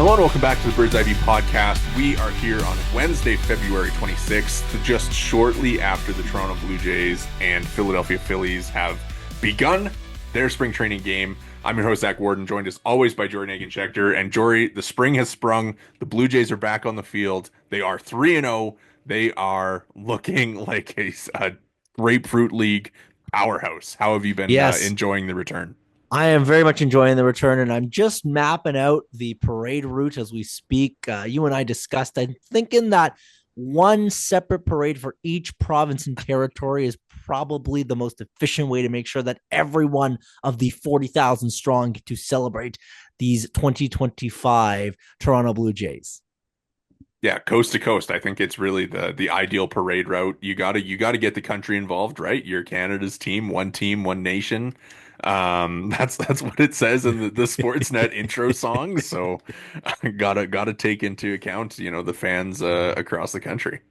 Hello and welcome back to the Bird's Eye View podcast. We are here on Wednesday, February 26th, just shortly after the Toronto Blue Jays and Philadelphia Phillies have begun their spring training game. I'm your host, Zach Worden, joined as always by Jori Negin-Shecter. And Jory, the spring has sprung. The Blue Jays are back on the field. They are 3-0. They are looking like a grapefruit league powerhouse. How have you been Yes, enjoying the return? I am very much enjoying the return, and I'm just mapping out the parade route as we speak. You and I discussed. I'm thinking that one separate parade for each province and territory is probably the most efficient way to make sure that everyone of the 40,000 strong get to celebrate these 2025 Toronto Blue Jays. Yeah, coast to coast. I think it's really the ideal parade route. You gotta get the country involved, right? You're Canada's team, one nation. That's what it says in the Sportsnet intro song. So gotta take into account, the fans across the country.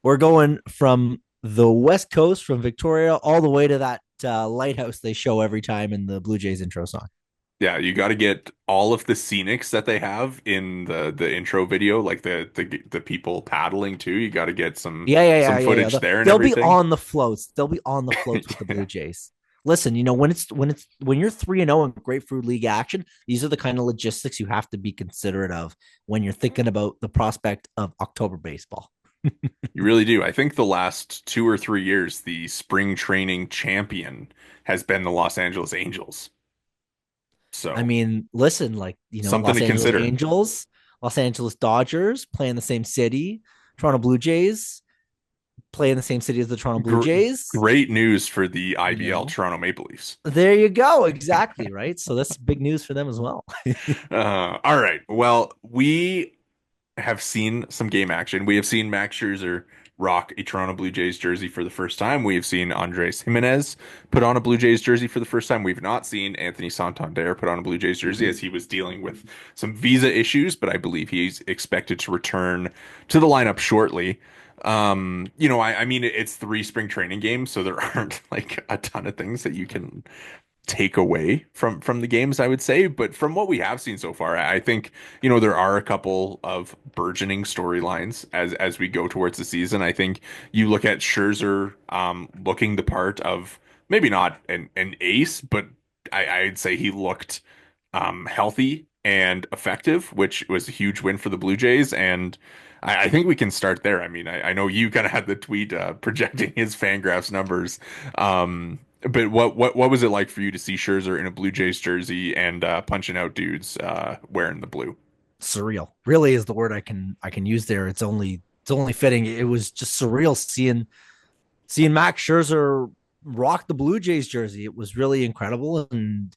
We're going from the West Coast, from Victoria, all the way to that lighthouse they show every time in the Blue Jays intro song. Yeah, you got to get all of the scenics that they have in the intro video, like the people paddling too. You got to get some Yeah, yeah, some yeah, yeah, yeah. footage there and They'll be everything. on the floats. They'll be on the floats with the Blue Jays. Listen, when you're 3-0 in Grapefruit League action, these are the kind of logistics you have to be considerate of when you're thinking about the prospect of October baseball. You really do. I think the last 2 or 3 years, the spring training champion has been the Los Angeles Angels. I So mean, listen, something Los to Angeles consider. Angels, Los Angeles Dodgers play in the same city, Toronto Blue Jays play in the same city as the Toronto Blue Gr Jays. Great news for the You IBL know, Toronto Maple Leafs. there you go. Exactly. Right. So that's big news for them as well. All right. Well, we have seen some game action. We have seen Max Scherzer rock a Toronto Blue Jays jersey for the first time. We have seen Andres Jimenez put on a Blue Jays jersey for the first time. We've not seen Anthony Santander put on a Blue Jays jersey as he was dealing with some visa issues, but I believe he's expected to return to the lineup shortly. I mean, it's three spring training games, so there aren't like a ton of things that you can take away from the games, I would say. But from what we have seen so far, I think, there are a couple of burgeoning storylines as we go towards the season. I think you look at Scherzer looking the part of maybe not an ace, but I'd say he looked healthy and effective, which was a huge win for the Blue Jays. And I think we can start there. I mean, I know you kind of had the tweet projecting his Fangraphs numbers. But what was it like for you to see Scherzer in a Blue Jays jersey and punching out dudes wearing the blue? Surreal really is the word I can use there. It's only fitting. It was just surreal seeing Max Scherzer rock the Blue Jays jersey. It was really incredible, and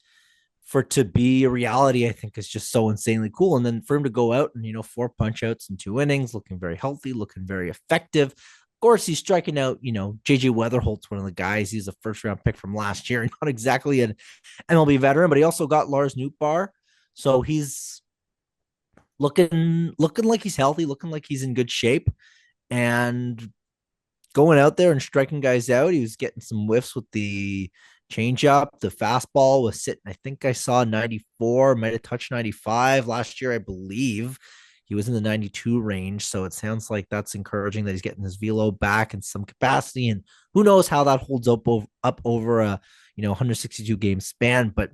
for it to be a reality, I think is just so insanely cool. And then for him to go out and four punch outs in 2 innings, looking very healthy, looking very effective. Of course, he's striking out. JJ Weatherholt's one of the guys. He's a first round pick from last year, not exactly an MLB veteran, but he also got Lars Nootbaar, so he's looking like he's healthy, looking like he's in good shape, and going out there and striking guys out. He was getting some whiffs with the changeup. The fastball was sitting. I think I saw 94, might have touched 95 last year, I believe. He was in the 92 range, so it sounds like that's encouraging that he's getting his velo back in some capacity. And who knows how that holds up over a 162 game span, but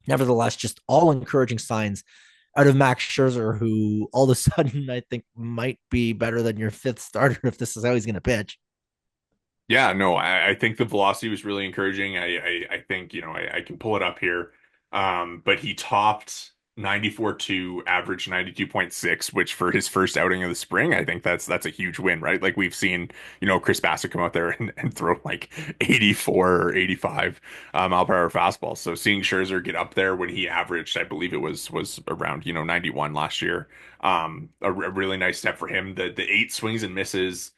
nevertheless, just all encouraging signs out of Max Scherzer, who all of a sudden I think might be better than your fifth starter if this is how he's going to pitch. Yeah, no, I think the velocity was really encouraging. I think, I can pull it up here. But he topped 94.2, average 92.6, which for his first outing of the spring, I think that's a huge win, right? Like we've seen, Chris Bassett come out there and throw like 84 or 85 mile per hour fastball. So seeing Scherzer get up there when he averaged, I believe it was around, 91 last year. A really nice step for him. The eight swings and misses.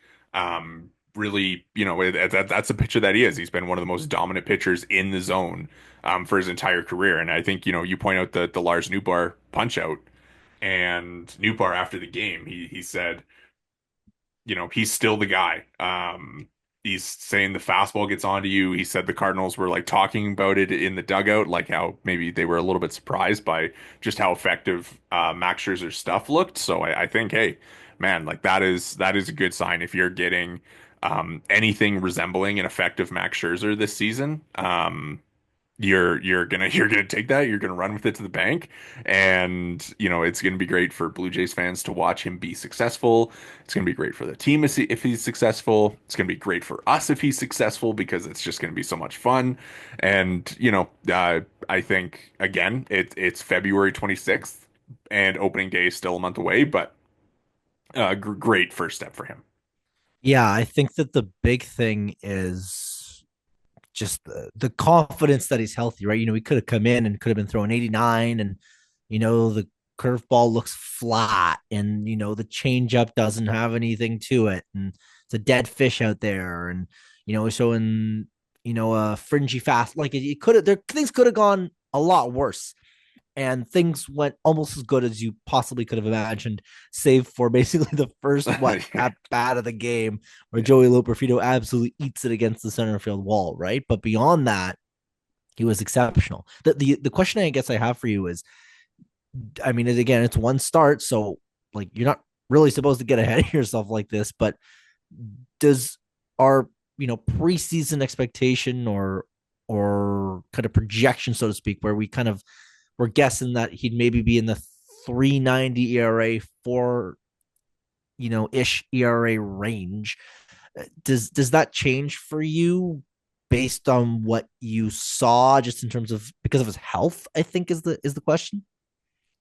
Really, that's a pitcher that he is. He's been one of the most dominant pitchers in the zone for his entire career. And I think, you point out the Lars Nootbaar punch out, and Nootbaar after the game, he said, he's still the guy. he's saying the fastball gets onto you. He said the Cardinals were like talking about it in the dugout, like how maybe they were a little bit surprised by just how effective Max Scherzer's stuff looked. So I think, hey, man, like that is a good sign if you're getting anything resembling an effective Max Scherzer this season. You're gonna take that, you're gonna run with it to the bank, and it's gonna be great for Blue Jays fans to watch him be successful. It's gonna be great for the team if he's successful. It's gonna be great for us if he's successful because it's just gonna be so much fun. And I think again it's February 26th and opening day is still a month away, but great first step for him. Yeah, I think that the big thing is just the confidence that he's healthy, right? He could have come in and could have been throwing 89, and the curveball looks flat, and the changeup doesn't have anything to it, and it's a dead fish out there, and showing a fringy fast. Like it could have, there things could have gone a lot worse, and things went almost as good as you possibly could have imagined, save for basically the first at bat of the game where Yeah. Joey Loperfido absolutely eats it against the center field wall, right? But beyond that, he was exceptional. The question I guess I have for you is, I mean, again, it's one start, so like you're not really supposed to get ahead of yourself like this, but does our preseason expectation or kind of projection, so to speak, where we kind of we're guessing that he'd maybe be in the 3.90 ERA, four ish ERA range. Does that change for you based on what you saw, just in terms of because of his health? I think is the question.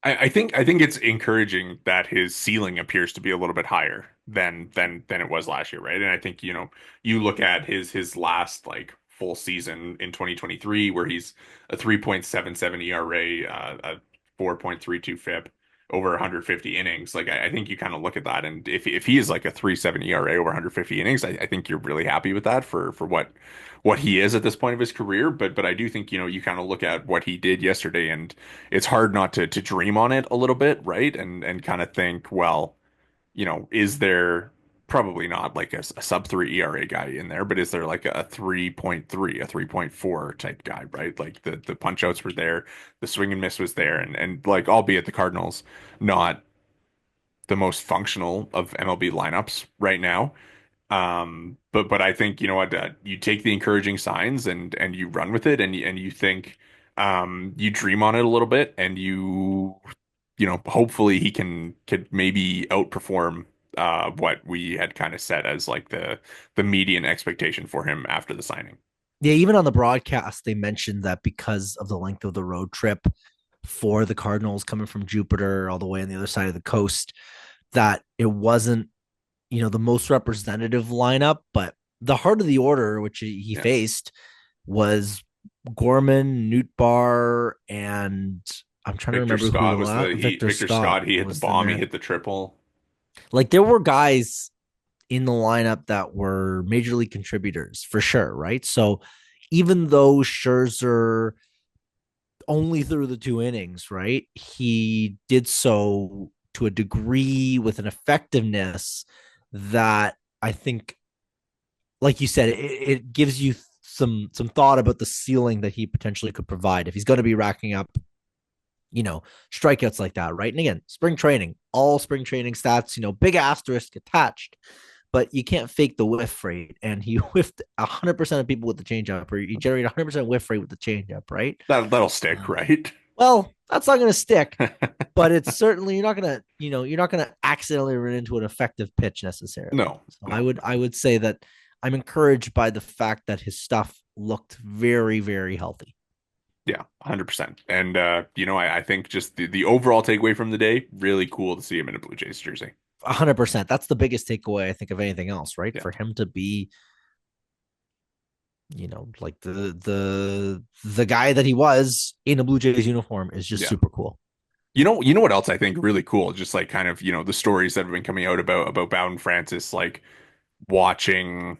I think it's encouraging that his ceiling appears to be a little bit higher than it was last year, right? And I think, you look at his last like full season in 2023 where he's a 3.77 ERA, a 4.32 FIP over 150 innings. Like I think you kind of look at that, and if he is like a 3.7 ERA over 150 innings, I think you're really happy with that for what he is at this point of his career. But I do think, you kind of look at what he did yesterday, and it's hard not to dream on it a little bit, right? And kind of think, well, is there probably not like a sub 3 ERA guy in there, but is there like a 3.3, a 3.4 type guy, right? Like the punch outs were there, the swing and miss was there, and like albeit the Cardinals not the most functional of MLB lineups right now. But I think, you know what, you take the encouraging signs and you run with it, and you think, you dream on it a little bit, and hopefully he could maybe outperform what we had kind of set as like the median expectation for him after the signing. Yeah, even on the broadcast, they mentioned that because of the length of the road trip for the Cardinals coming from Jupiter all the way on the other side of the coast, that it wasn't, the most representative lineup, but the heart of the order, which he Yeah. faced, was Gorman, Nootbaar, and I'm trying to Victor remember who Scott was the he Victor Victor Scott Scott, he hit the was in bomb, he there. hit the triple. Like there were guys in the lineup that were major league contributors for sure, right? So even though Scherzer only threw the 2 innings, right, he did so to a degree with an effectiveness that I think, like you said, it gives you some thought about the ceiling that he potentially could provide if he's going to be racking up, strikeouts like that, right? And again, spring training, all spring training stats, big asterisk attached, but you can't fake the whiff rate. And he whiffed 100% of people with the changeup, or he generated 100% whiff rate with the changeup, right? That'll stick, Um, right? well, that's not going to stick, but it's certainly you're not going to accidentally run into an effective pitch necessarily. No, So I no. would I would say that I'm encouraged by the fact that his stuff looked very, very healthy. Yeah, 100%. And I think just the overall takeaway from the day, really cool to see him in a Blue Jays jersey. 100%. That's the biggest takeaway I think of anything else, right? Yeah. For him to be, like the guy that he was in a Blue Jays uniform is just Yeah. super cool. You know what else I think really cool? Just like kind of, the stories that have been coming out about Bowden Francis, like watching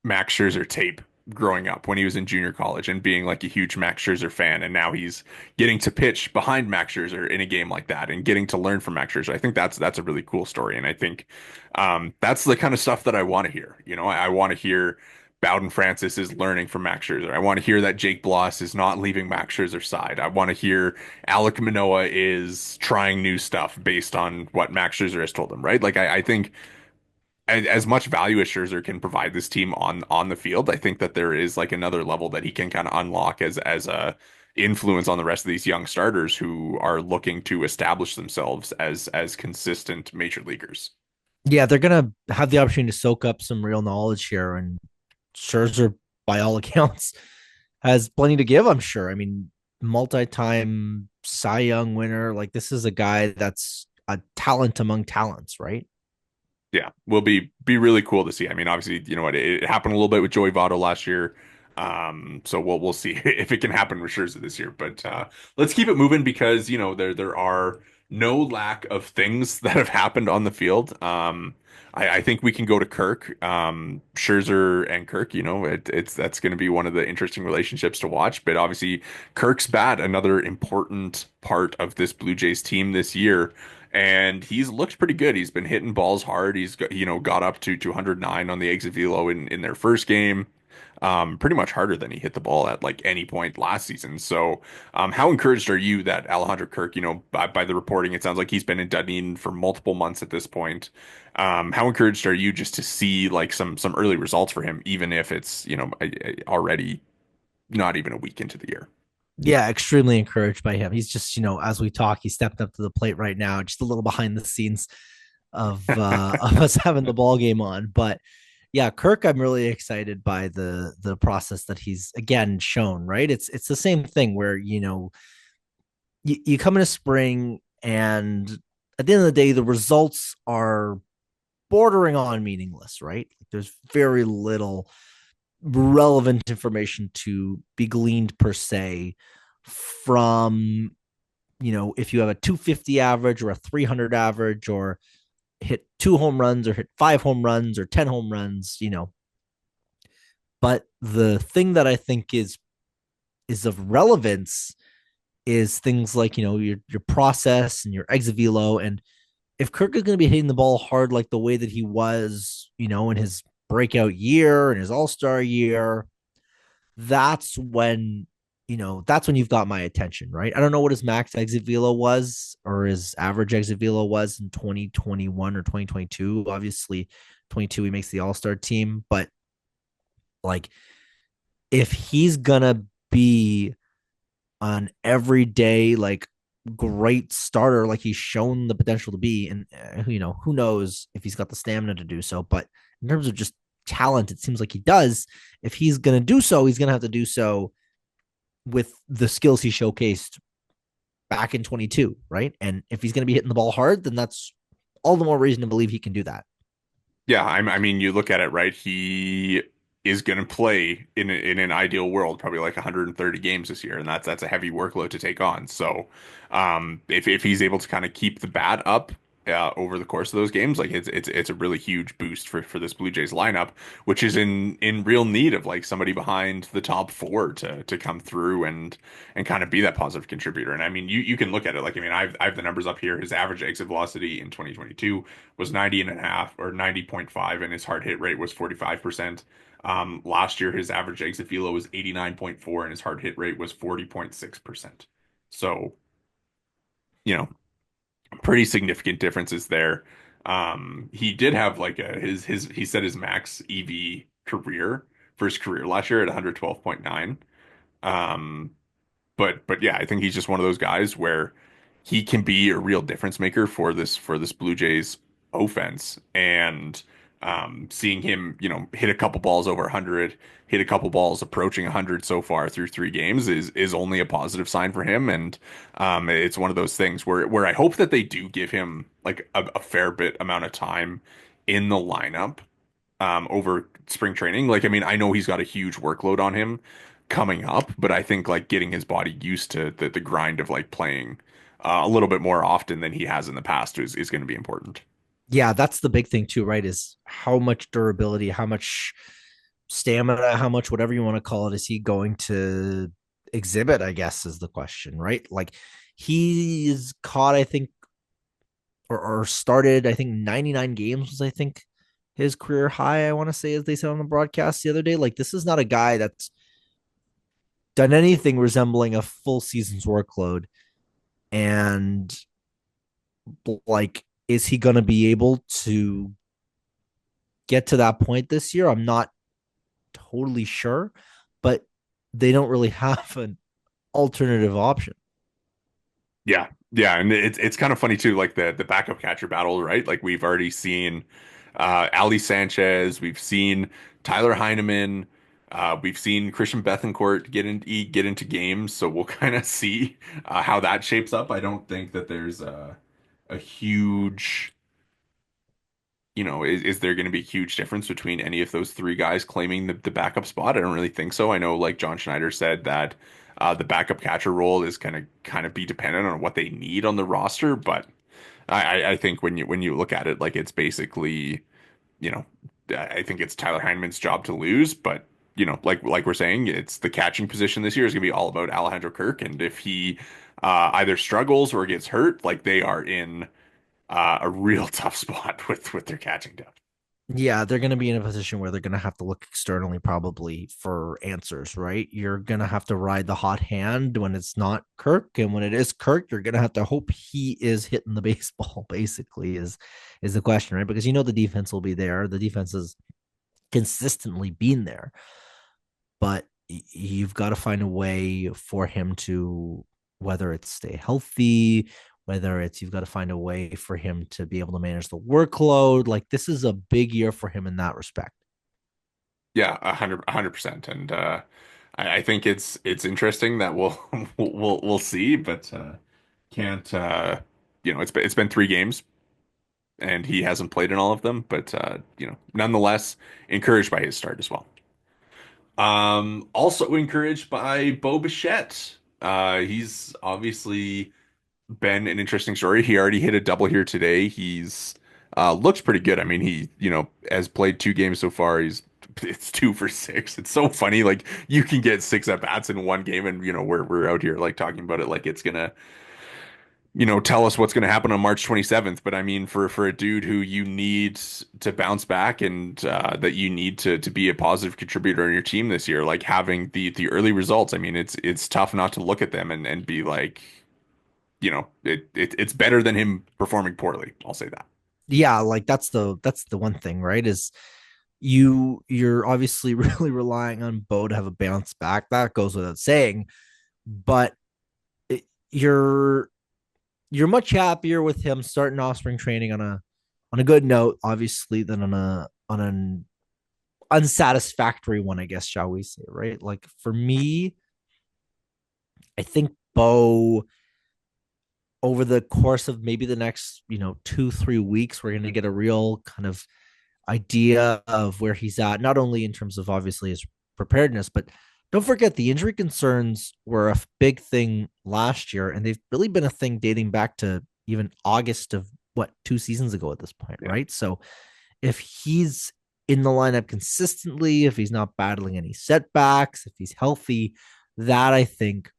Max Scherzer tape growing up when he was in junior college and being like a huge Max Scherzer fan, and now he's getting to pitch behind Max Scherzer in a game like that and getting to learn from Max Scherzer. I think that's a really cool story, and I think that's the kind of stuff that I want to hear. You know, I want to hear Bowden Francis is learning from Max Scherzer. I want to hear that Jake Bloss is not leaving Max Scherzer's side. I want to hear Alek Manoah is trying new stuff based on what Max Scherzer has told him, right? Like I think as much value as Scherzer can provide this team on the field, I think that there is like another level that he can kind of unlock as a influence on the rest of these young starters who are looking to establish themselves as consistent major leaguers. Yeah, they're gonna have the opportunity to soak up some real knowledge here, and Scherzer, by all accounts, has plenty to give. I'm sure. I mean, multi-time Cy Young winner. Like this is a guy that's a talent among talents, right? Yeah, will be really cool to see. I mean, obviously, you know what, it happened a little bit with Joey Votto last year. So we'll see if it can happen with Scherzer this year. But let's keep it moving because, you know, there are no lack of things that have happened on the field. I think we can go to Kirk. Scherzer and Kirk, you know, it's that's going to be one of the interesting relationships to watch. But obviously, Kirk's bat, another important part of this Blue Jays team this year, and he's looked pretty good. He's been hitting balls hard. He's got, you know, got up to 209 on the exit velo in their first game. Pretty much harder than he hit the ball at like any point last season. So, how encouraged are you that Alejandro Kirk, you know, by the reporting, it sounds like he's been in Dunedin for multiple months at this point. How encouraged are you just to see like some early results for him, even if it's, you know, already not even a week into the year? Yeah, extremely encouraged by him. He's just, as we talk, he stepped up to the plate right now, just a little behind the scenes of us having the ball game on. But yeah, Kirk, I'm really excited by the process that he's again shown, right? It's the same thing where, you come into spring and at the end of the day, the results are bordering on meaningless, right? There's very little relevant information to be gleaned per se from, if you have a 250 average or a 300 average or hit 2 home runs or hit 5 home runs or 10 home runs, but the thing that I think is of relevance is things like, your process and your exit velo. And if Kirk is going to be hitting the ball hard like the way that he was, in his breakout year and his all-star year, that's when that's when you've got my attention, right? I don't know what his max exit velo was or his average exit velo was in 2021 or 2022. Obviously, 22 he makes the all-star team, but like if he's gonna be an everyday like great starter like he's shown the potential to be, and who knows if he's got the stamina to do so, but in terms of just talent, it seems like he does. If he's going to do so, he's going to have to do so with the skills he showcased back in 22, right? And if he's going to be hitting the ball hard, then that's all the more reason to believe he can do that. Yeah, I mean, you look at it, right? He is going to play in an ideal world, probably like 130 games this year, and that's a heavy workload to take on. So, if he's able to kind of keep the bat up over the course of those games, like it's a really huge boost for this Blue Jays lineup, which is in real need of like somebody behind the top four to come through and kind of be that positive contributor. And I mean, you can look at it like, I mean, I've the numbers up here. His average exit velocity in 2022 was 90 and a half or 90.5, and his hard hit rate was 45%. Last year, his average exit velo was 89.4, and his hard hit rate was 40.6%. So, you know, pretty significant differences there. He did have like his he said his max EV career for his career last year at 112.9. Um, but yeah, I think he's just one of those guys where he can be a real difference maker for this Blue Jays offense. And seeing him, you know, hit a couple balls over 100, hit a couple balls approaching 100 so far through 3 games is only a positive sign for him. And it's one of those things where I hope that they do give him like a fair bit amount of time in the lineup over spring training. Like, I mean, I know he's got a huge workload on him coming up, but I think like getting his body used to the grind of like playing a little bit more often than he has in the past is going to be important. Yeah, that's the big thing too, right? Is how much durability, how much stamina, how much, whatever you want to call it, is he going to exhibit? I guess is the question, right? Like he's caught, I think, or started, I think 99 games was, I think, his career high. I want to say, as they said on the broadcast the other day, like this is not a guy that's done anything resembling a full season's workload. And like, is he going to be able to get to that point this year? I'm not totally sure, but they don't really have an alternative option. Yeah, yeah, and it's kind of funny too, like the backup catcher battle, right? Like we've already seen Ali Sanchez, we've seen Tyler Heineman, we've seen Christian Bethancourt get into games, so we'll kind of see how that shapes up. I don't think that there's a huge, is there going to be a huge difference between any of those three guys claiming the backup spot? I don't really think so. I know, like John Schneider said, that the backup catcher role is going to kind of be dependent on what they need on the roster. But I think when you look at it, like it's basically, you know, I think it's Tyler Heineman's job to lose. But like we're saying, it's the catching position this year is going to be all about Alejandro Kirk, and if he either struggles or gets hurt, like they are in a real tough spot with their catching depth. Yeah, they're going to be in a position where they're going to have to look externally probably for answers, right? You're going to have to ride the hot hand when it's not Kirk, and when it is Kirk, you're going to have to hope he is hitting the baseball. Basically, is the question, right? Because the defense will be there. The defense has consistently been there, but you've got to find a way for him to, whether it's stay healthy, whether it's you've got to find a way for him to be able to manage the workload. Like this is a big year for him in that respect. Yeah, 100%. And I think it's interesting that we'll we'll see, but can't it's been 3 games and he hasn't played in all of them, but nonetheless encouraged by his start as well. Also encouraged by Bo Bichette. He's obviously been an interesting story. He already hit a double here today. He's looks pretty good. I mean, he, has played 2 games so far. It's 2 for 6. It's so funny. Like you can get 6 at bats in one game, and we're out here like talking about it like it's gonna, tell us what's gonna happen on March 27th. But I mean, for a dude who you need to bounce back and that you need to be a positive contributor on your team this year, like having the early results. I mean, it's tough not to look at them and be like, it's better than him performing poorly. I'll say that. Yeah, like that's the one thing, right? Is you're obviously really relying on Bo to have a bounce back. That goes without saying, but it, you're much happier with him starting off spring training on a good note, obviously, than on an unsatisfactory one, I guess, shall we say, right? Like for me, I think Bo, over the course of maybe the next 2-3 weeks, we're going to get a real kind of idea of where he's at, not only in terms of obviously his preparedness, but don't forget the injury concerns were a big thing last year, and they've really been a thing dating back to even August of what 2 seasons ago at this point, Yeah. right? So if he's in the lineup consistently, if he's not battling any setbacks, if he's healthy, that I think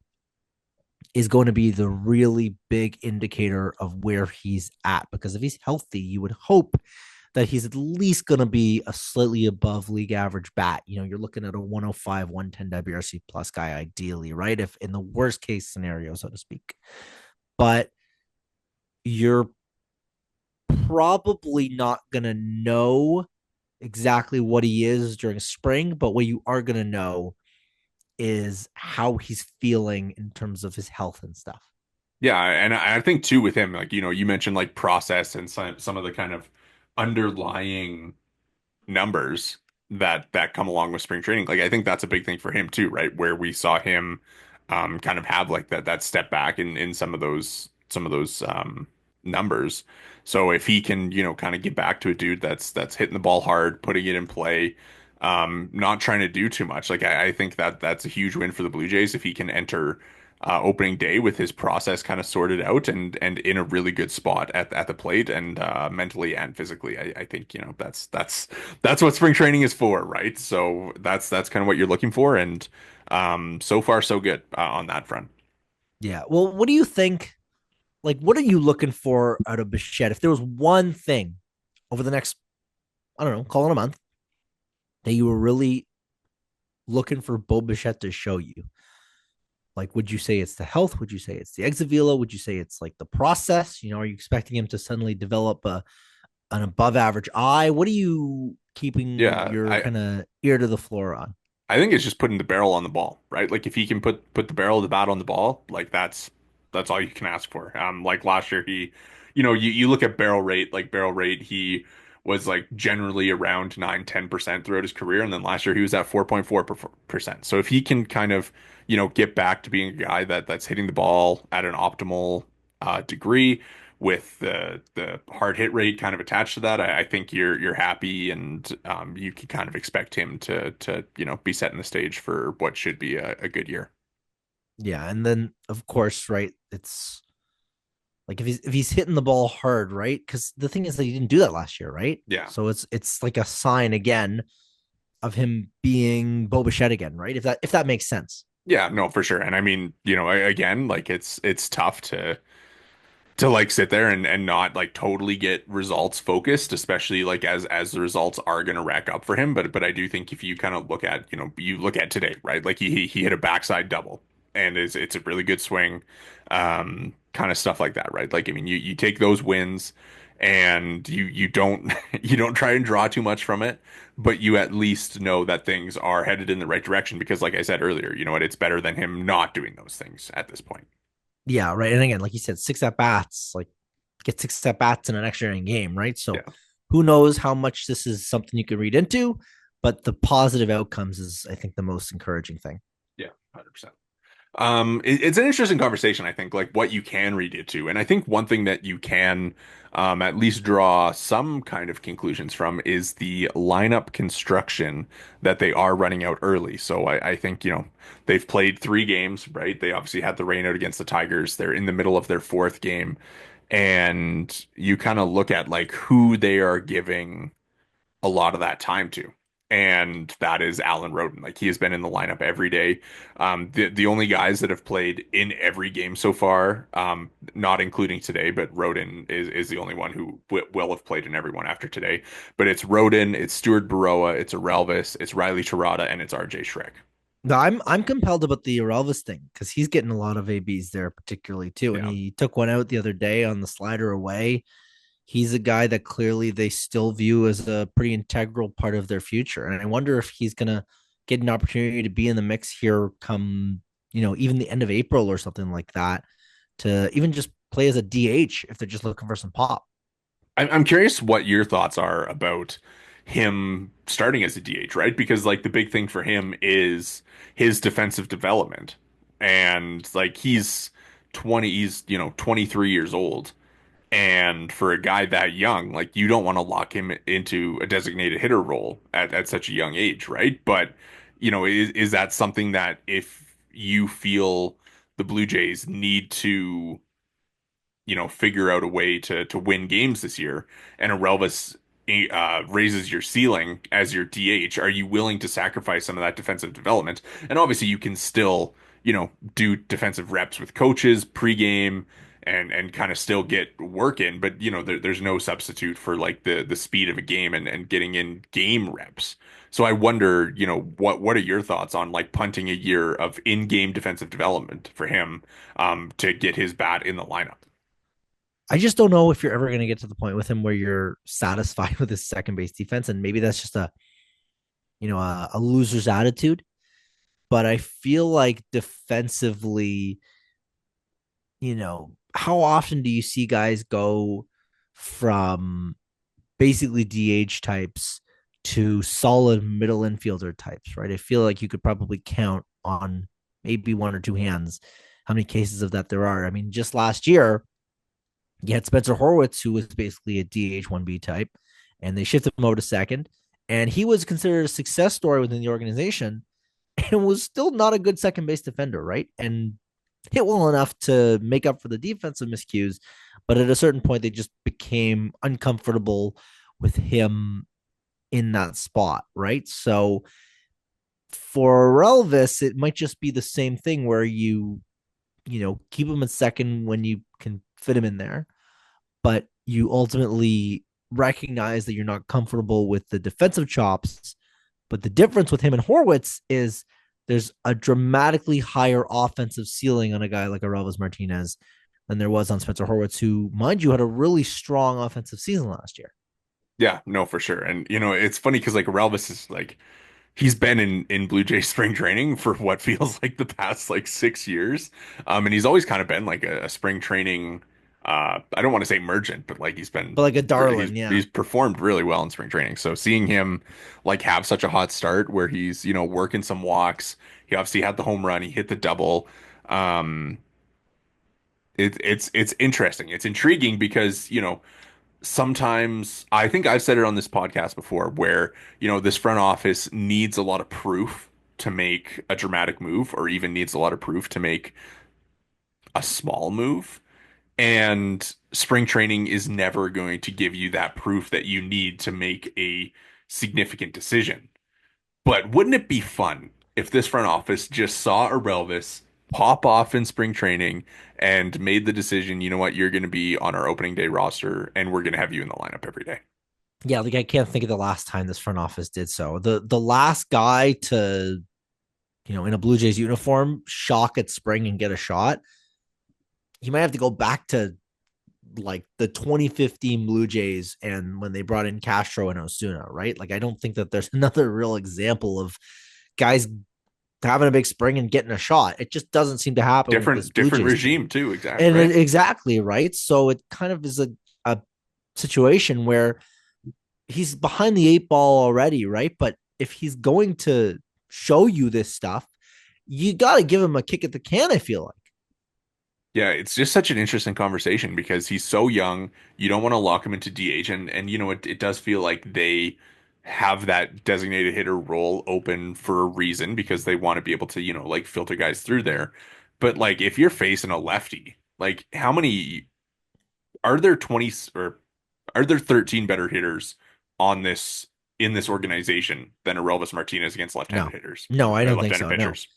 is going to be the really big indicator of where he's at. Because if he's healthy, you would hope that he's at least going to be a slightly above league average bat. You're looking at a 105, 110 WRC plus guy, ideally, right? If in the worst case scenario, so to speak. But you're probably not going to know exactly what he is during spring, but what you are going to know is how he's feeling in terms of his health and stuff. Yeah, and I think too with him, like, you mentioned like process and some of the kind of underlying numbers that come along with spring training. Like I think that's a big thing for him too, right? Where we saw him kind of have like that step back in some of those numbers. So if he can, kind of get back to a dude that's hitting the ball hard, putting it in play, not trying to do too much. Like I think that's a huge win for the Blue Jays if he can enter opening day with his process kind of sorted out and in a really good spot at the plate and mentally and physically. I think, that's what spring training is for, right? So that's kind of what you're looking for, and so far so good on that front. Yeah. Well, what do you think? Like, what are you looking for out of Bichette? If there was one thing over the next, I don't know, call it a month, that you were really looking for Bo Bichette to show you, like, would you say it's the health? Would you say it's the exit velo? Would you say it's like the process? Are you expecting him to suddenly develop an above average eye? What are you keeping Yeah, your I kind of ear to the floor on? I think it's just putting the barrel on the ball, right? Like if he can put the barrel of the bat on the ball, like that's all you can ask for. Like last year you look at barrel rate, he was like generally around 9-10% throughout his career, and then last year he was at 4.4%. So if he can kind of, get back to being a guy that's hitting the ball at an optimal degree with the hard hit rate kind of attached to that, I think you're happy, and you can kind of expect him to be setting the stage for what should be a good year. Yeah, and then of course, right? It's like if he's hitting the ball hard, right? Because the thing is that he didn't do that last year, right? Yeah. So it's like a sign again of him being Bo Bichette again, right? If that makes sense. Yeah, no, for sure. And I mean, again, like it's tough to like sit there and not like totally get results focused, especially like as the results are going to rack up for him. But I do think if you kind of look at, you look at today, right? Like he hit a backside double, and it's a really good swing, kind of stuff like that, right? Like I mean, you take those wins, and you don't you don't try and draw too much from it, but you at least know that things are headed in the right direction because, like I said earlier, you know what? It's better than him not doing those things at this point. Yeah, right. And again, like you said, six at bats, like get six at bats in an extra inning game, right? So Yeah. who knows how much this is something you can read into, but the positive outcomes is, I think, the most encouraging thing. Yeah, 100%. It's an interesting conversation, I think, like what you can read it to. And I think one thing that you can at least draw some kind of conclusions from is the lineup construction that they are running out early. So I think, they've played 3 games, right? They obviously had the rain out against the Tigers. They're in the middle of their 4th game. And you kind of look at like who they are giving a lot of that time to. And that is Alan Roden. Like he has been in the lineup every day. The only guys that have played in every game so far, not including today, but Roden is the only one who will have played in every one after today. But it's Roden, it's Stuart Baroa, it's Arelvis, it's Riley Terada, and it's RJ Schreck. No, I'm compelled about the Elvis thing because he's getting a lot of ABs there, particularly too. And Yeah. he took one out the other day on the slider away. He's a guy that clearly they still view as a pretty integral part of their future. And I wonder if he's gonna get an opportunity to be in the mix here come, even the end of April or something like that, to even just play as a DH if they're just looking for some pop. I'm curious what your thoughts are about him starting as a DH, right? Because like the big thing for him is his defensive development. And like he's 23 years old. And for a guy that young, like you don't want to lock him into a designated hitter role at such a young age, right? But, is that something that if you feel the Blue Jays need to figure out a way to win games this year, and Aurelvis raises your ceiling as your DH, are you willing to sacrifice some of that defensive development? And obviously, you can still, do defensive reps with coaches pregame and kind of still get work in, but there's no substitute for like the speed of a game and getting in game reps. So I wonder, what are your thoughts on like punting a year of in-game defensive development for him to get his bat in the lineup? I just don't know if you're ever going to get to the point with him where you're satisfied with his second base defense, and maybe that's just a loser's attitude. But I feel like defensively, how often do you see guys go from basically DH types to solid middle infielder types, right? I feel like you could probably count on maybe one or two hands how many cases of that there are. I mean, just last year, you had Spencer Horwitz, who was basically a DH 1B type, and they shifted him over to second. And he was considered a success story within the organization and was still not a good second base defender, right? And hit well enough to make up for the defensive miscues, but at a certain point they just became uncomfortable with him in that spot, right? So for Relvis, it might just be the same thing where you keep him at second when you can fit him in there, but you ultimately recognize that you're not comfortable with the defensive chops. But the difference with him and Horwitz is there's a dramatically higher offensive ceiling on a guy like Aurelvis Martinez than there was on Spencer Horwitz, who, mind you, had a really strong offensive season last year. Yeah, no, for sure. And it's funny because like Relvis is like he's been in Blue Jay spring training for what feels like the past like 6 years. And he's always kind of been like a spring training I don't want to say emergent, but like But like a he's darling, yeah. he's performed really well in spring training. So seeing him like have such a hot start where he's, working some walks, he obviously had the home run, he hit the double. Um it's interesting. It's intriguing because, sometimes I think I've said it on this podcast before where, this front office needs a lot of proof to make a dramatic move or even needs a lot of proof to make a small move. And spring training is never going to give you that proof that you need to make a significant decision. But wouldn't it be fun if this front office just saw a Relvis pop off in spring training and made the decision, you know what, you're going to be on our opening day roster and we're going to have you in the lineup every day? Yeah, like I can't think of the last time this front office did so. The last guy to, in a Blue Jays uniform, shock at spring and get a shot, you might have to go back to like the 2015 Blue Jays and when they brought in Castro and Osuna, right? Like I don't think that there's another real example of guys having a big spring and getting a shot. It just doesn't seem to happen with this Blue Different Jays team. regime too, exactly, And right? exactly, right? So it kind of is a situation where he's behind the eight ball already, right? But if he's going to show you this stuff, you got to give him a kick at the can, I feel like. Yeah, it's just such an interesting conversation because he's so young. You don't want to lock him into DH, and it does feel like they have that designated hitter role open for a reason because they want to be able to, like filter guys through there. But like if you're facing a lefty, like how many are there 20 or are there 13 better hitters on this in this organization than Aurelvis Martinez against left-handed No, hitters no, or I don't think left-handed so. No, pitchers?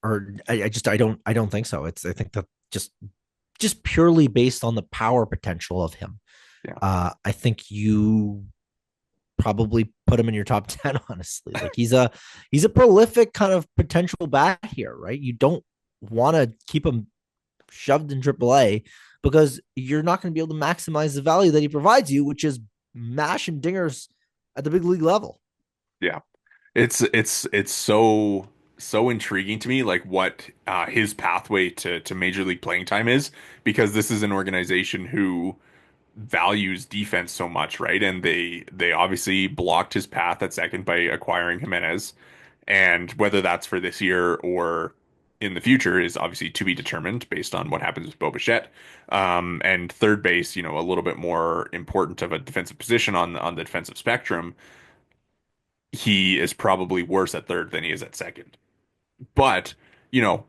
or I don't think so. I think that just purely based on the power potential of him. Yeah. I think you probably put him in your top 10, honestly. Like he's a prolific kind of potential bat here, right? You don't want to keep him shoved in AAA because you're not going to be able to maximize the value that he provides you, which is mash and dingers at the big league level. Yeah. It's so intriguing to me like what his pathway to major league playing time is because this is an organization who values defense so much, right? And they obviously blocked his path at second by acquiring Jimenez. And whether that's for this year or in the future is obviously to be determined based on what happens with Bo Bichette. And third base, a little bit more important of a defensive position on the defensive spectrum. He is probably worse at third than he is at second. But, you know,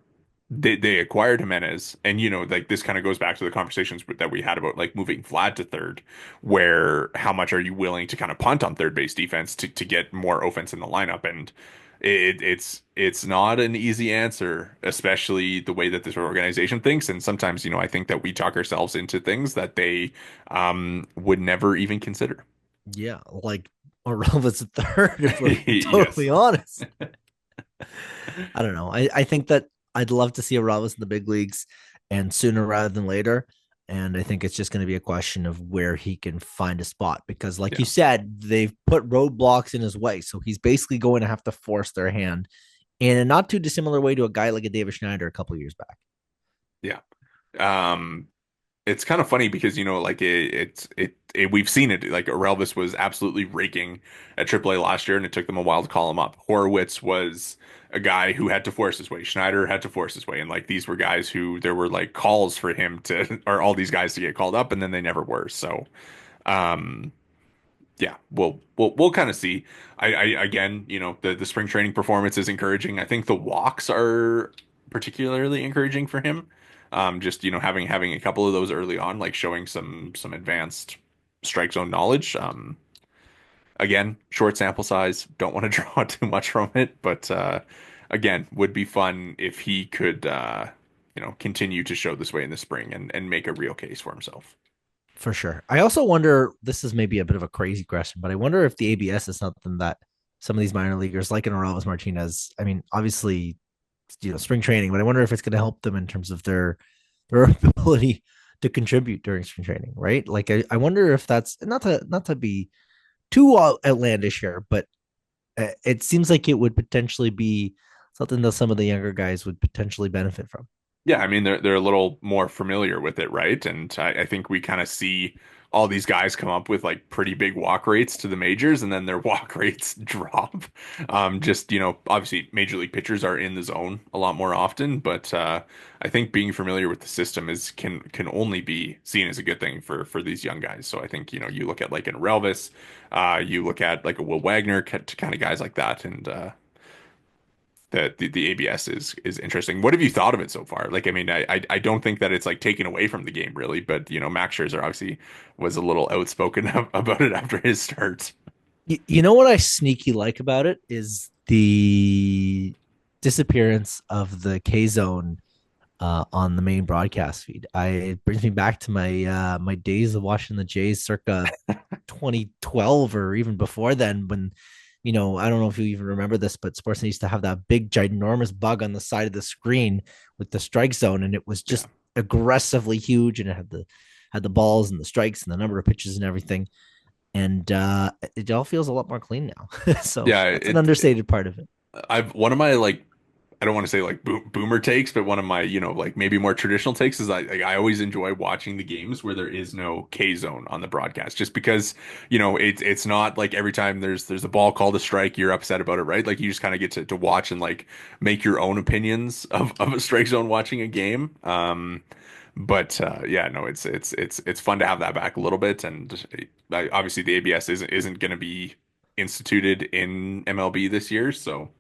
they acquired Jimenez, and like this kind of goes back to the conversations that we had about like moving Vlad to third, where how much are you willing to kind of punt on third base defense to get more offense in the lineup? And it's not an easy answer, especially the way that this organization thinks. And sometimes, I think that we talk ourselves into things that they would never even consider. Yeah, like Orelva's a third, if we're being Yes. totally honest. I don't know. I think that I'd love to see Orelvis in the big leagues and sooner rather than later. And I think it's just going to be a question of where he can find a spot because, like you Yeah. said, they've put roadblocks in his way. So he's basically going to have to force their hand in a not too dissimilar way to a guy like a David Schneider a couple of years back. Yeah. Um, it's kind of funny because like we've seen it like Orelvis was absolutely raking at AAA last year and it took them a while to call him up. Horowitz was a guy who had to force his way. Schneider had to force his way, and like these were guys who there were like calls for him to or all these guys to get called up and then they never were. So um yeah, we'll kind of see. I again, the spring training performance is encouraging. I think the walks are particularly encouraging for him. Just, having a couple of those early on, like showing some advanced strike zone knowledge. Again, short sample size. Don't want to draw too much from it, but again, would be fun if he could, continue to show this way in the spring and make a real case for himself. For sure. I also wonder, this is maybe a bit of a crazy question, but I wonder if the ABS is something that some of these minor leaguers, like an Orelvis Martinez, I mean, obviously, spring training, but I wonder if it's going to help them in terms of their ability to contribute during spring training, right? Like, I wonder if that's not to be too outlandish here, but it seems like it would potentially be something that some of the younger guys would potentially benefit from. Yeah, I mean they're a little more familiar with it, right? And I think we kind of see all these guys come up with like pretty big walk rates to the majors, and then their walk rates drop. Just obviously major league pitchers are in the zone a lot more often, but I think being familiar with the system is can only be seen as a good thing for these young guys. So I think you look at like an Relvis, you look at like a Will Wagner, kind of guys like that, and the ABS is interesting. What have you thought of it so far? Like, I mean, I don't think that it's like taken away from the game really, but Max Scherzer obviously was a little outspoken about it after his start. You know what I sneaky like about it is the disappearance of the K zone on the main broadcast feed. It brings me back to my days of watching the Jays circa 2012 or even before then when I don't know if you even remember this, but Sportsnet used to have that big ginormous bug on the side of the screen with the strike zone, and it was Yeah, just aggressively huge, and it had the balls and the strikes and the number of pitches and everything. And it all feels a lot more clean now. So yeah. that's an understated part of it. I've one of my like I don't want to say like boomer takes, but one of my, like maybe more traditional takes is I always enjoy watching the games where there is no K zone on the broadcast, just because, it's not like every time there's a ball called a strike, you're upset about it, right? Like you just kind of get to watch and like make your own opinions of a strike zone watching a game. But yeah, no, it's fun to have that back a little bit, and obviously the ABS isn't going to be instituted in MLB this year, so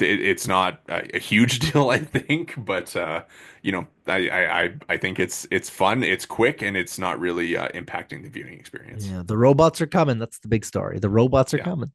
it's not a huge deal, I think, but I think it's fun, it's quick, and it's not really impacting the viewing experience. Yeah, the robots are coming. That's the big story. The robots are Yeah. coming.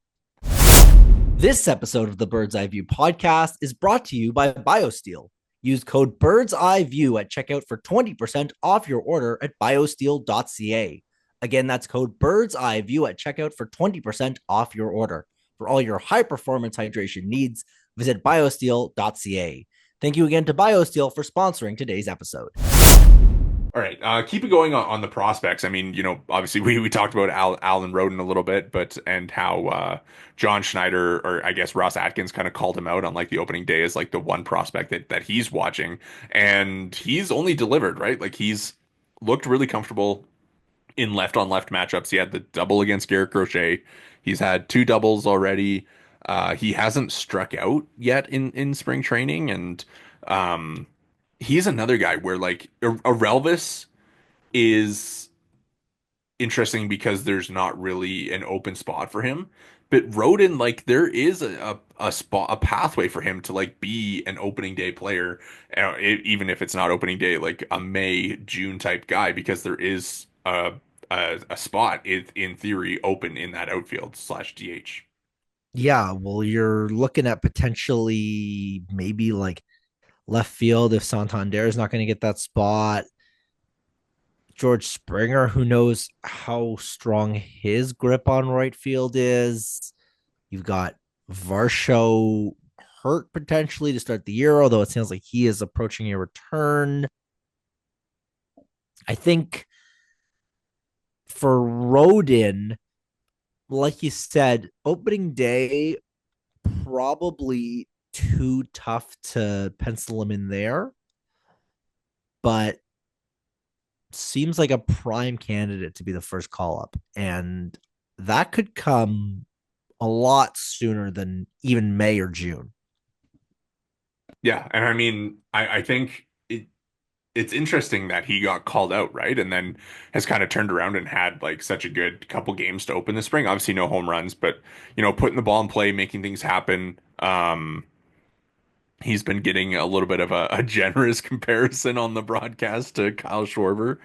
This episode of the Bird's Eye View podcast is brought to you by BioSteel. Use code Bird's Eye View at checkout for 20% off your order at biosteel.ca. Again, that's code Bird's Eye View at checkout for 20% off your order. For all your high performance hydration needs, visit biosteel.ca. Thank you again to BioSteel for sponsoring today's episode. All right, keep it going on the prospects. I mean, obviously we talked about Alan Roden a little bit, but and how John Schneider, or I guess Ross Atkins, kind of called him out on like the opening day as like the one prospect that he's watching, and he's only delivered, right? Like he's looked really comfortable in left on left matchups. He had the double against Garrett Crochet. He's had two doubles already. He hasn't struck out yet in spring training, and um, he's another guy where like a Relvis is interesting because there's not really an open spot for him. But Roden, like there is a spot, a pathway for him to like be an opening day player, even if it's not opening day, like a May, June type guy, because there is a spot in theory open in that outfield slash DH. Yeah, well, you're looking at potentially maybe like left field if Santander is not going to get that spot. George Springer, who knows how strong his grip on right field is. You've got Varsho hurt potentially to start the year, although it sounds like he is approaching a return. I think for Roden, like you said, opening day probably too tough to pencil him in there, but seems like a prime candidate to be the first call up. And that could come a lot sooner than even May or June. Yeah, and I mean, I think it's interesting that he got called out, right? And then has kind of turned around and had like such a good couple games to open the spring. Obviously, no home runs, but putting the ball in play, making things happen. He's been getting a little bit of a generous comparison on the broadcast to Kyle Schwarber.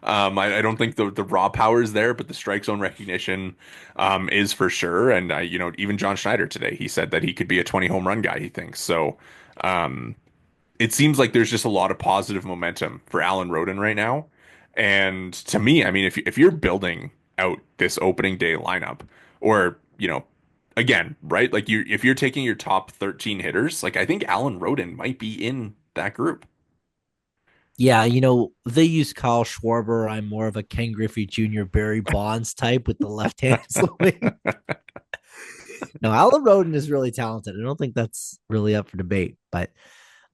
I don't think the raw power is there, but the strike zone recognition is for sure. And even John Schneider today, he said that he could be a 20 home run guy. He thinks so. Um, it seems like there's just a lot of positive momentum for Alan Roden right now. And to me, I mean, if you're building out this opening day lineup, or again, right, like you if you're taking your top 13 hitters, like I think Alan Roden might be in that group. Yeah, they use Kyle Schwarber. I'm more of a Ken Griffey Jr., Barry Bonds type with the left hand swing. No, Alan Roden is really talented. I don't think that's really up for debate, but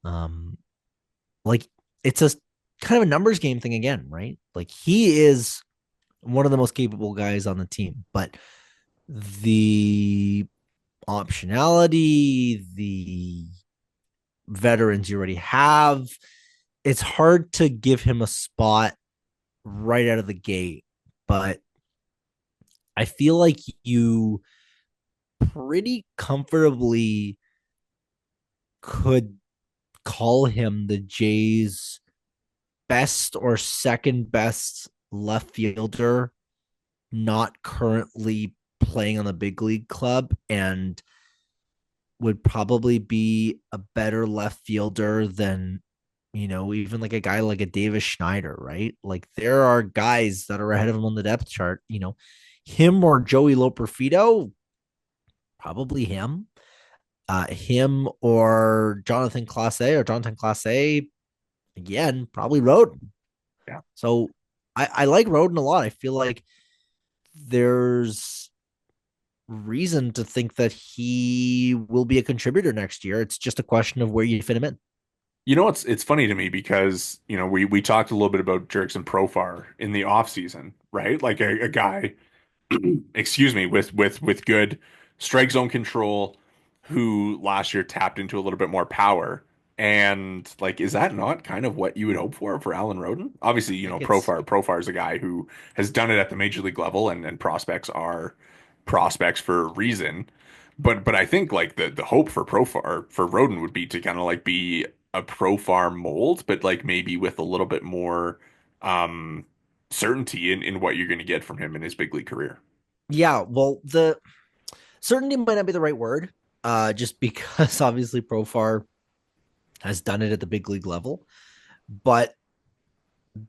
um, like it's a kind of a numbers game thing again, right? Like he is one of the most capable guys on the team, but the optionality, the veterans you already have, it's hard to give him a spot right out of the gate. But I feel like you pretty comfortably could call him the Jays' best or second best left fielder, not currently playing on the big league club, and would probably be a better left fielder than even like a guy like a Davis Schneider, right? Like there are guys that are ahead of him on the depth chart, him or Joey Loperfido, probably him. Him or Jonathan Classe, again, probably Roden. Yeah. So I like Roden a lot. I feel like there's reason to think that he will be a contributor next year. It's just a question of where you fit him in. It's funny to me because, we talked a little bit about Jerks and Profar in the off season, right? Like a guy excuse me, with good strike zone control, who last year tapped into a little bit more power. And like, is that not kind of what you would hope for Alan Roden? Obviously, I think it's Profar is a guy who has done it at the major league level, and prospects are prospects for a reason. But I think like the hope for Profar for Roden would be to kind of like be a Profar mold, but like maybe with a little bit more um certainty in what you're going to get from him in his big league career. yeah. Well, the certainty might not be the right word, just because obviously Profar has done it at the big league level, but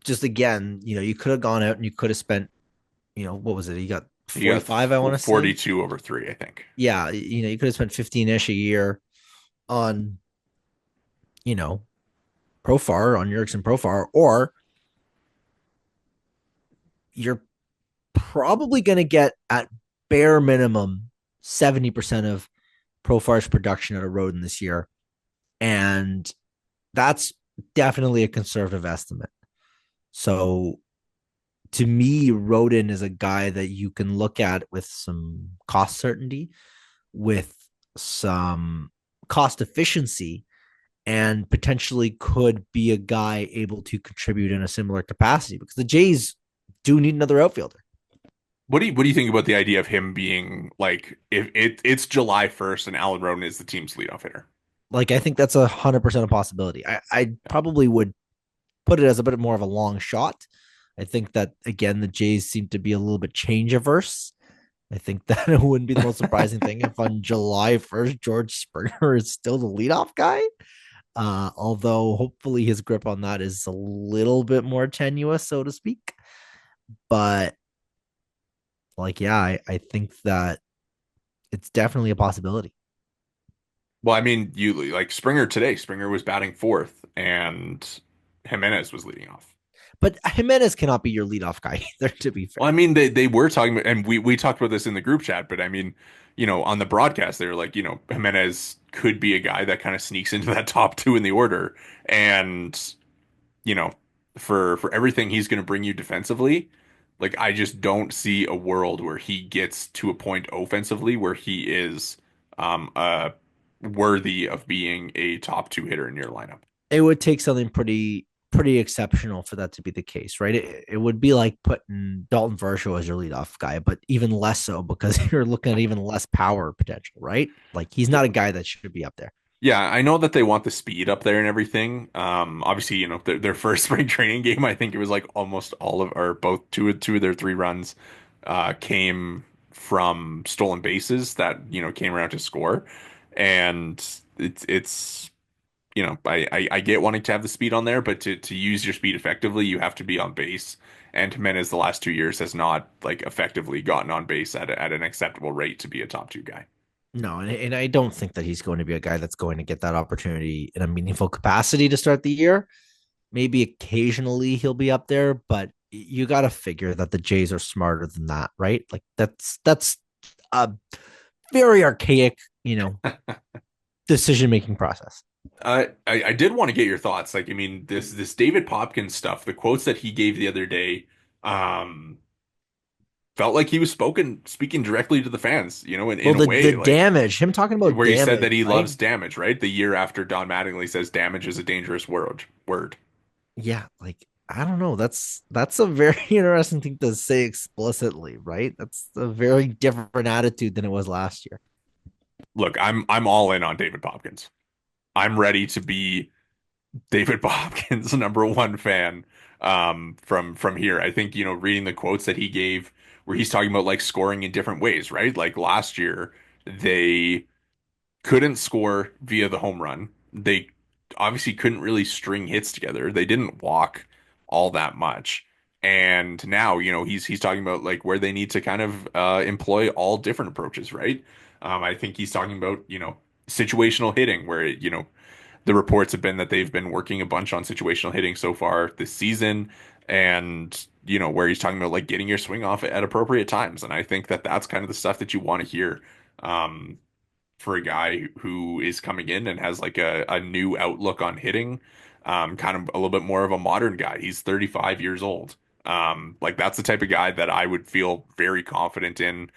just again, you could have gone out and you could have spent, what was it? You got He got 45, I want to say. 42 over three, I think. Yeah, you could have spent 15-ish a year on, you know, Profar on Yerkes and Profar, or you're probably going to get at bare minimum 70% of Profar's production at a Roden this year. And that's definitely a conservative estimate. So to me, Roden is a guy that you can look at with some cost certainty, with some cost efficiency, and potentially could be a guy able to contribute in a similar capacity because the Jays do need another outfielder. What do you think about the idea of him being like, if it's July 1st and Alan Roden is the team's leadoff hitter? Like, I think that's 100% a possibility. I probably would put it as a bit more of a long shot. I think that, again, the Jays seem to be a little bit change averse. I think that it wouldn't be the most surprising thing if on July 1st, George Springer is still the leadoff guy. Although hopefully his grip on that is a little bit more tenuous, so to speak. But like, yeah, I think that it's definitely a possibility. Well, I mean, you like Springer today. Springer was batting fourth, and Jimenez was leading off. But Jimenez cannot be your leadoff guy either, to be Well, fair. I mean, they were talking about, and we talked about this in the group chat, but I mean, on the broadcast, they were like, Jimenez could be a guy that kind of sneaks into that top two in the order, and you know, for everything he's going to bring you defensively, like I just don't see a world where he gets to a point offensively where he is worthy of being a top two hitter in your lineup. It would take something pretty exceptional for that to be the case, right? It would be like putting Dalton Varsho as your leadoff guy, but even less so because you're looking at even less power potential, right? Like he's not a guy that should be up there. Yeah, I know that they want the speed up there and everything. Obviously, their first spring training game, I think it was like almost all of, or both two of their three runs, came from stolen bases that, came around to score. And it's, I get wanting to have the speed on there, but to use your speed effectively, you have to be on base. And Jimenez the last 2 years has not like effectively gotten on base at an acceptable rate to be a top two guy. No, and I don't think that he's going to be a guy that's going to get that opportunity in a meaningful capacity to start the year. Maybe occasionally he'll be up there, but you got to figure that the Jays are smarter than that, right? Like that's a very archaic, decision making process. I did want to get your thoughts. Like, I mean, this David Popkins stuff, the quotes that he gave the other day, um, felt like he was speaking directly to the fans, in Well, a the way, like damage, him talking about where he said damage, that he right? loves damage, right? The year after Don Mattingly says damage is a dangerous word. Yeah, like I don't know. That's a very interesting thing to say explicitly, right? That's a very different attitude than it was last year. Look, I'm all in on David Popkins. I'm ready to be David Popkins' number one fan from here. I think, reading the quotes that he gave where he's talking about like scoring in different ways, right? Like last year, they couldn't score via the home run. They obviously couldn't really string hits together. They didn't walk all that much. And now, he's talking about like where they need to kind of employ all different approaches, right? I think he's talking about, situational hitting where, the reports have been that they've been working a bunch on situational hitting so far this season, and where he's talking about like getting your swing off at appropriate times. And I think that that's kind of the stuff that you want to hear um, for a guy who is coming in and has like a new outlook on hitting, kind of a little bit more of a modern guy. He's 35 years old. Like that's the type of guy that I would feel very confident in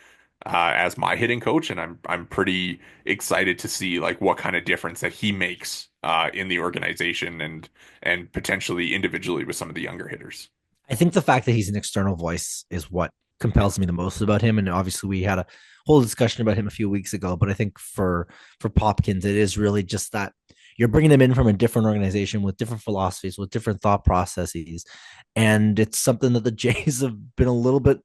as my hitting coach, and I'm pretty excited to see like what kind of difference that he makes in the organization and potentially individually with some of the younger hitters. I think the fact that he's an external voice is what Yeah. compels me the most about him. And obviously, we had a whole discussion about him a few weeks ago. But I think for Popkins, it is really just that you're bringing him in from a different organization with different philosophies, with different thought processes, and it's something that the Jays have been a little bit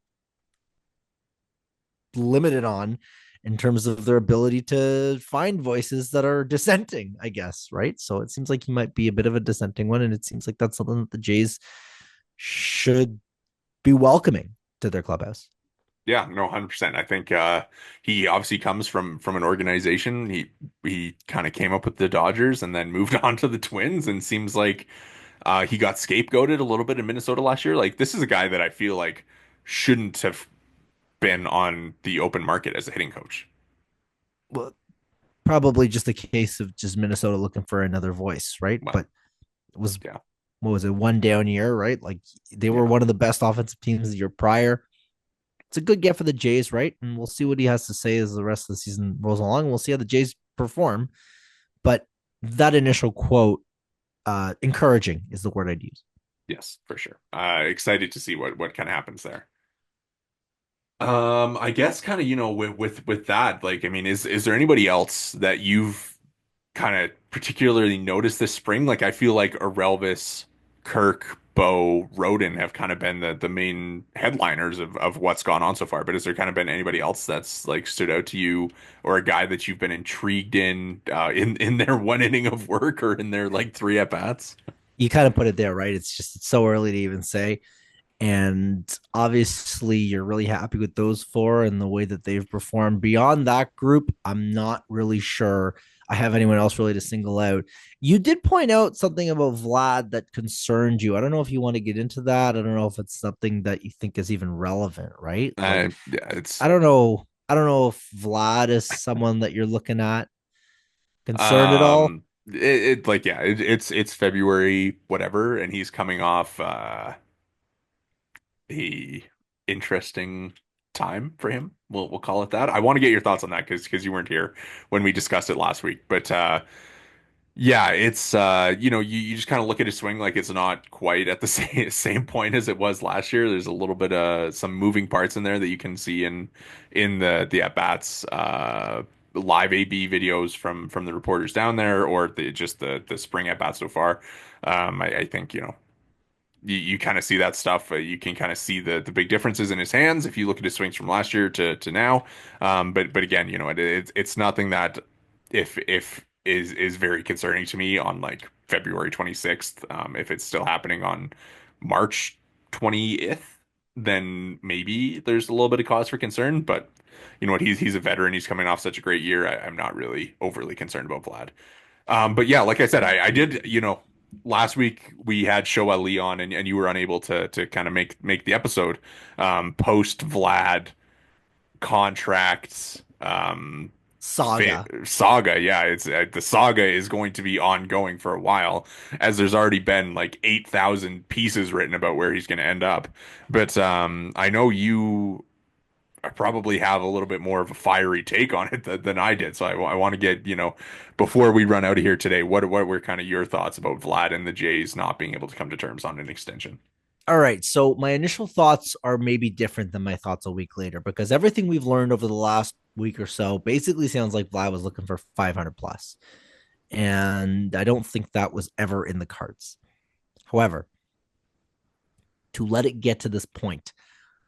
limited on in terms of their ability to find voices that are dissenting, I guess, right? So it seems like he might be a bit of a dissenting one, and it seems like that's something that the Jays should be welcoming to their clubhouse. Yeah, no, 100%. I think he obviously comes from an organization. He kind of came up with the Dodgers and then moved on to the Twins, and seems like he got scapegoated a little bit in Minnesota last year. Like this is a guy that I feel like shouldn't have been on the open market as a hitting coach. Well, probably just a case of just Minnesota looking for another voice, right? Well, But it was yeah, what was it, one down year, right? Like they were yeah, one of the best offensive teams the year prior. It's a good get for the Jays, right? And we'll see what he has to say as the rest of the season rolls along. We'll see how the Jays perform. But that initial quote, encouraging is the word I'd use. yes, for sure. Excited to see what kind of happens there. I guess kind of, with that, like, I mean, is there anybody else that you've kind of particularly noticed this spring? Like, I feel like Orelvis, Kirk, Bo, Roden have kind of been the main headliners of what's gone on so far. But has there kind of been anybody else that's like stood out to you, or a guy that you've been intrigued in their one inning of work or in their like three at bats? You kind of put it there, right? It's so early to even say. And obviously, you're really happy with those four and the way that they've performed. Beyond that group, I'm not really sure I have anyone else really to single out. You did point out something about Vlad that concerned you. I don't know if you want to get into that. I don't know if it's something that you think is even relevant, right? Like, Yeah, it's I don't know. I don't know if Vlad is someone that you're looking at concerned at all. it like yeah, it's February whatever, and he's coming off a interesting time for him. We'll call it that. I want to get your thoughts on that because you weren't here when we discussed it last week. But yeah, it's you just kind of look at his swing like it's not quite at the same point as it was last year. There's a little bit some moving parts in there that you can see in the at bats. live AB videos from the reporters down there, or just the spring at bat so far. I think you kind of see that stuff. You can kind of see the big differences in his hands if you look at his swings from last year to now. But again, it's nothing that if is very concerning to me on like February 26th. If it's still happening on March 20th, then maybe there's a little bit of cause for concern. But you know what? He's a veteran. He's coming off such a great year. I'm not really overly concerned about Vlad. But yeah, like I said, I did, last week we had Show Ali on and you were unable to kind of make the episode. Post Vlad contracts Saga. saga. Yeah, it's the saga is going to be ongoing for a while, as there's already been like 8,000 pieces written about where he's going to end up. But I know you probably have a little bit more of a fiery take on it than I did. So I want to get, before we run out of here today, what were kind of your thoughts about Vlad and the Jays not being able to come to terms on an extension? All right. So my initial thoughts are maybe different than my thoughts a week later because everything we've learned over the last week or so basically sounds like Vlad was looking for 500 plus. And I don't think that was ever in the cards. However, to let it get to this point,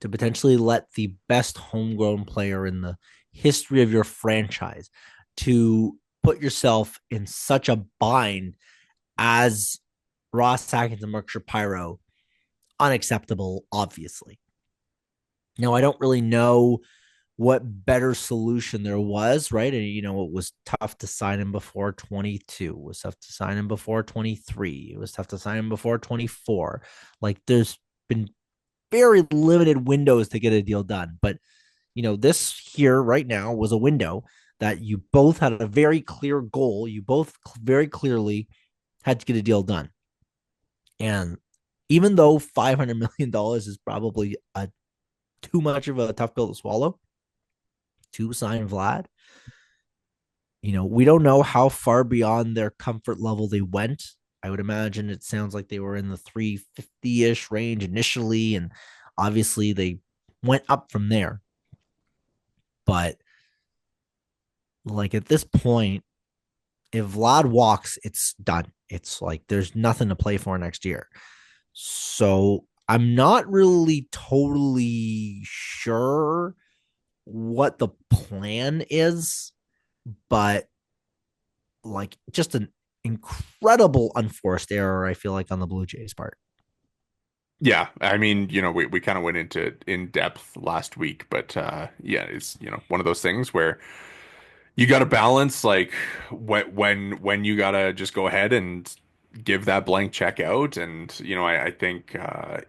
to potentially let the best homegrown player in the history of your franchise to put yourself in such a bind as Ross Atkins and Mark Shapiro, unacceptable, obviously. Now, I don't really know what better solution there was, right? And it was tough to sign him before 22. It was tough to sign him before 23. It was tough to sign him before 24. Like there's been very limited windows to get a deal done. But this here right now was a window that you both had a very clear goal. You both very clearly had to get a deal done. And even though $500 million is probably too much of a tough pill to swallow to sign Vlad, we don't know how far beyond their comfort level they went. I would imagine it sounds like they were in the 350-ish range initially, and obviously they went up from there. But like at this point, if Vlad walks, it's done. It's like there's nothing to play for next year. So I'm not really totally sure what the plan is, but like just an incredible unforced error, I feel like, on the Blue Jays part. Yeah, I mean, we kind of went into in depth last week, but yeah, it's one of those things where you got to balance like when you got to just go ahead and give that blank check out. And I think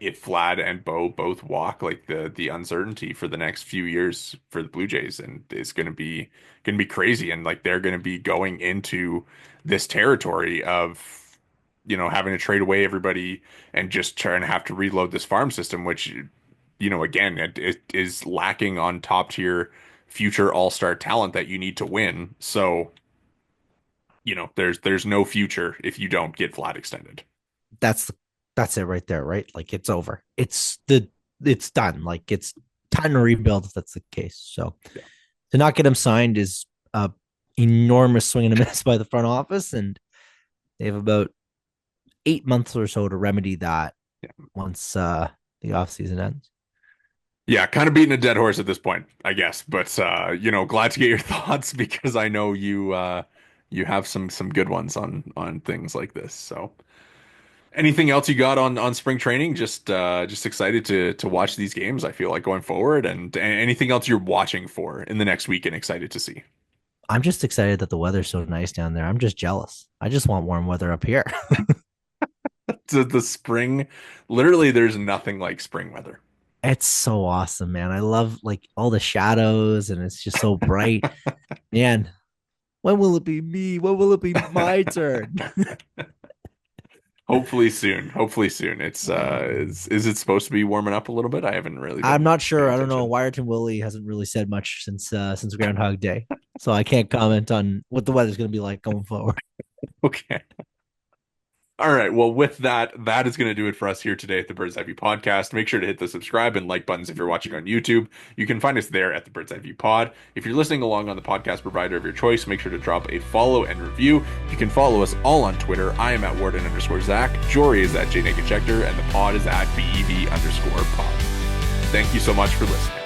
if Vlad and Bo both walk, like the uncertainty for the next few years for the Blue Jays and is going to be crazy. And like they're going to be going into this territory of having to trade away everybody and just trying to have to reload this farm system, which again, it is lacking on top tier future all-star talent that you need to win. So, there's no future if you don't get Vlad extended. That's that's it right there, right? Like it's over. It's done. Like it's time to rebuild if that's the case. So Yeah. to not get him signed is a enormous swing and a miss by the front office, and they have about 8 months or so to remedy that Yeah. once the offseason ends. Yeah, kind of beating a dead horse at this point, I guess. But glad to get your thoughts because I know you have some good ones on things like this. So anything else you got on spring training? Just excited to watch these games, I feel like going forward, and anything else you're watching for in the next week and excited to see. I'm just excited that the weather's so nice down there. I'm just jealous. I just want warm weather up here. The spring, literally there's nothing like spring weather. It's so awesome, man. I love like all the shadows and it's just so bright. Man, when will it be me? When will it be my turn? Hopefully soon. Hopefully soon. It's is it supposed to be warming up a little bit? I haven't really I'm been not paying sure. I don't know. attention. Wyerton Willie hasn't really said much since Groundhog Day, so I can't comment on what the weather's going to be like going forward. Okay. All right. Well, with that, that is going to do it for us here today at the Bird's Eye View Podcast. Make sure to hit the subscribe and like buttons if you're watching on YouTube. You can find us there at the Bird's Eye View Pod. If you're listening along on the podcast provider of your choice, make sure to drop a follow and review. You can follow us all on Twitter. I am at Worden_Zach. Jori is at J Negin-Shecter, and the pod is at BEV_pod. Thank you so much for listening.